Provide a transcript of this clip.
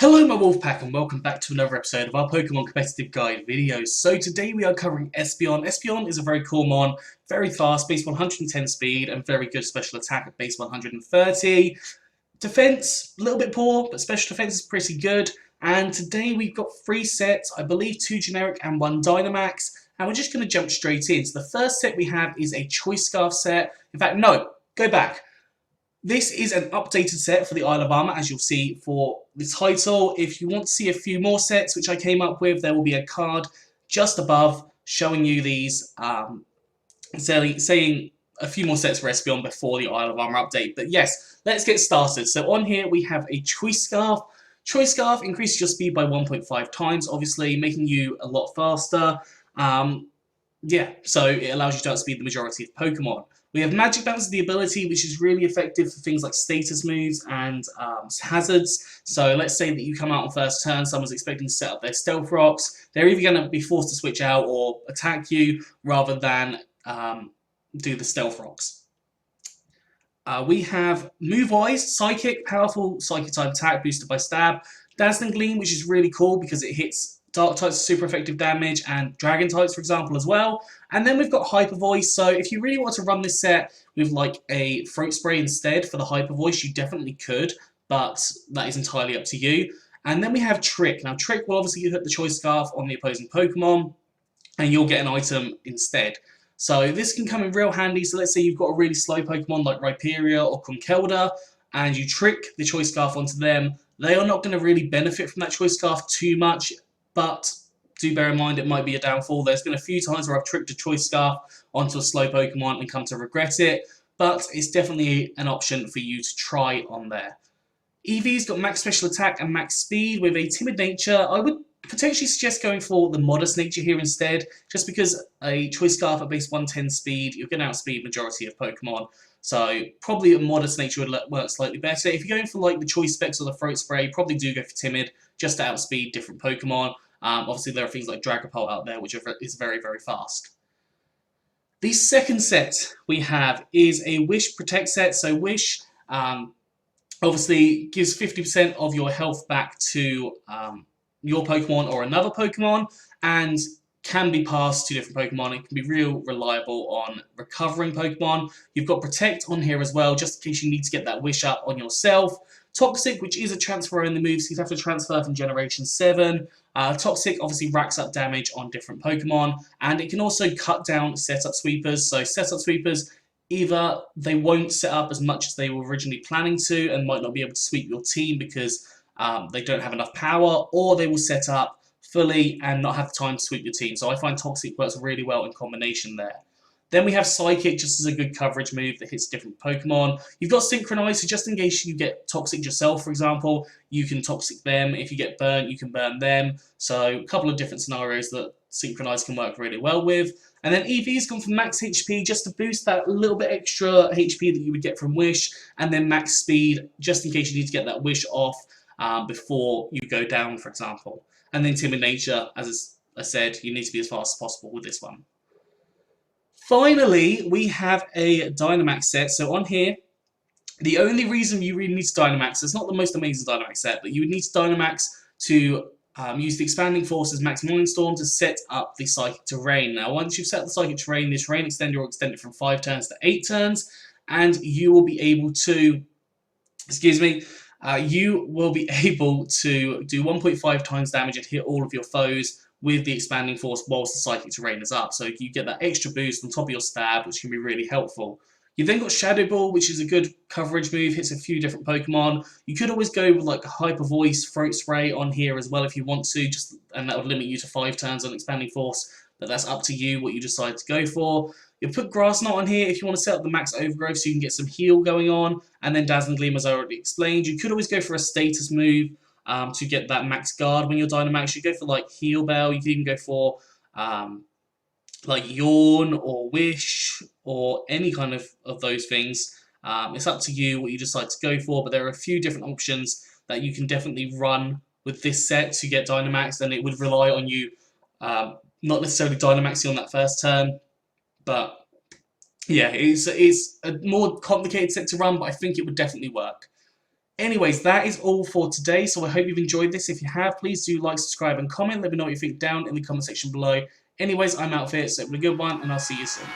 Hello my Wolfpack and welcome back to another episode of our Pokemon Competitive Guide videos. So today we are covering Espeon. Espeon is a very cool mon, very fast, base 110 speed and very good special attack at base 130. Defense, a little bit poor, but special defense is pretty good. And today we've got 3 sets, I believe 2 generic and 1 Dynamax. And we're just going to jump straight in. So the first set we have is a Choice Scarf set. In fact, no, go back. This is an updated set for the Isle of Armor, as you'll see for the title. If you want to see a few more sets, which I came up with, there will be a card just above showing you these, saying a few more sets for Espeon before the Isle of Armor update. But yes, let's get started. So on here we have a Choice Scarf. Choice Scarf increases your speed by 1.5 times, obviously, making you a lot faster. Yeah, so it allows you to outspeed the majority of Pokemon. We have Magic Bounce, the ability, which is really effective for things like status moves and hazards. So let's say that you come out on first turn, someone's expecting to set up their Stealth Rocks. They're either going to be forced to switch out or attack you rather than do the Stealth Rocks. We have Move Wise, Psychic, powerful Psychic type attack boosted by Stab. Dazzling Gleam, which is really cool because it hits Dark types super effective damage and Dragon types, for example, as well. And then we've got Hyper Voice. So if you really want to run this set with like a Throat Spray instead for the Hyper Voice, you definitely could, but that is entirely up to you. And then we have Trick. Now Trick will obviously hit the Choice Scarf on the opposing Pokemon, and you'll get an item instead. So this can come in real handy. So let's say you've got a really slow Pokemon like Rhyperior or Conkeldurr, and you trick the Choice Scarf onto them. They are not going to really benefit from that Choice Scarf too much, but do bear in mind it might be a downfall. There's been a few times where I've tricked a Choice Scarf onto a slow Pokemon and come to regret it, but it's definitely an option for you to try on there. Eevee's got max special attack and max speed with a timid nature. I would potentially suggest going for the modest nature here instead, just because a Choice Scarf at base 110 speed, you're going to outspeed majority of Pokemon. So probably a modest nature would work slightly better. If you're going for like the Choice Specs or the Throat Spray, probably do go for timid, just to outspeed different Pokemon. Obviously, there are things like Dragapult out there, which is very, very fast. The second set we have is a Wish Protect set. So Wish obviously gives 50% of your health back to your Pokemon or another Pokemon, and can be passed to different Pokemon. It can be real reliable on recovering Pokemon. You've got Protect on here as well, just in case you need to get that Wish up on yourself. Toxic, which is a transfer only move, so you have to transfer from Generation 7. Toxic obviously racks up damage on different Pokemon, and it can also cut down setup sweepers. So setup sweepers, either they won't set up as much as they were originally planning to and might not be able to sweep your team because they don't have enough power, or they will set up fully and not have time to sweep your team. So I find Toxic works really well in combination there. Then we have Psychic, just as a good coverage move that hits different Pokemon. You've got Synchronize, so just in case you get Toxic yourself, for example, you can Toxic them. If you get burnt, you can burn them. So a couple of different scenarios that Synchronize can work really well with. And then Eevee's gone for max HP just to boost that little bit extra HP that you would get from Wish. And then max speed, just in case you need to get that Wish off before you go down, for example. And then Timid Nature, as I said, you need to be as fast as possible with this one. Finally, we have a Dynamax set. So on here, the only reason you really need to Dynamax, it's not the most amazing Dynamax set, but you would need to Dynamax to use the Expanding Forces Max Mindstorm to set up the Psychic Terrain. Now, once you've set up the Psychic Terrain, the Terrain Extender will extend it from 5 turns to 8 turns, and you will be able to, you will be able to do 1.5 times damage and hit all of your foes with the Expanding Force whilst the Psychic Terrain is up. So you get that extra boost on top of your stab, which can be really helpful. You've then got Shadow Ball, which is a good coverage move, hits a few different Pokemon. You could always go with like a Hyper Voice, Throat Spray on here as well if you want to, and that would limit you to 5 turns on Expanding Force, but that's up to you what you decide to go for. You put Grass Knot on here if you want to set up the max overgrowth so you can get some heal going on, and then Dazzling Gleam, as I already explained. You could always go for a status move to get that max guard when you're Dynamax. You go for like Heal Bell, you can even go for like Yawn or Wish or any kind of those things. It's up to you what you decide to go for, but there are a few different options that you can definitely run with this set to get Dynamax, and it would rely on you not necessarily Dynamaxing on that first turn, but yeah, it's a more complicated set to run, but I think it would definitely work. Anyways, that is all for today, so I hope you've enjoyed this. If you have, please do like, subscribe, and comment. Let me know what you think down in the comment section below. Anyways, I'm out of here, so have a good one, and I'll see you soon.